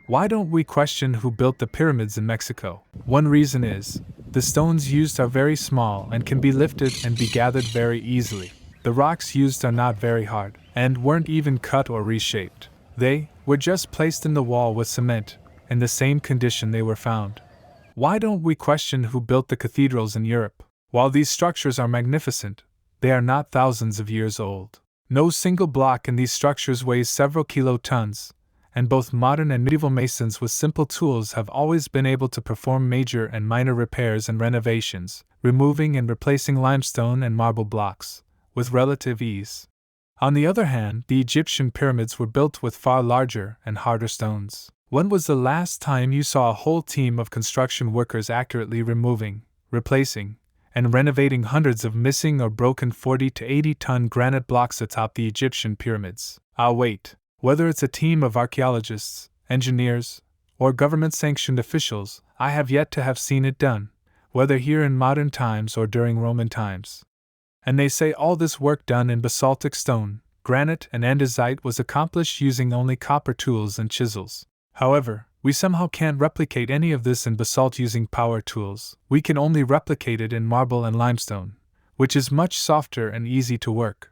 Why don't we question who built the pyramids in Mexico? One reason is, the stones used are very small and can be lifted and be gathered very easily. The rocks used are not very hard, and weren't even cut or reshaped. They were just placed in the wall with cement, in the same condition they were found. Why don't we question who built the cathedrals in Europe? While these structures are magnificent, they are not thousands of years old. No single block in these structures weighs several kilotons, and both modern and medieval masons with simple tools have always been able to perform major and minor repairs and renovations, removing and replacing limestone and marble blocks, with relative ease. On the other hand, the Egyptian pyramids were built with far larger and harder stones. When was the last time you saw a whole team of construction workers accurately removing, replacing, and renovating hundreds of missing or broken 40 to 80-ton granite blocks atop the Egyptian pyramids? Wait. Whether it's a team of archaeologists, engineers, or government-sanctioned officials, I have yet to have seen it done, whether here in modern times or during Roman times. And they say all this work done in basaltic stone, granite, and andesite was accomplished using only copper tools and chisels. However, we somehow can't replicate any of this in basalt using power tools. We can only replicate it in marble and limestone, which is much softer and easy to work.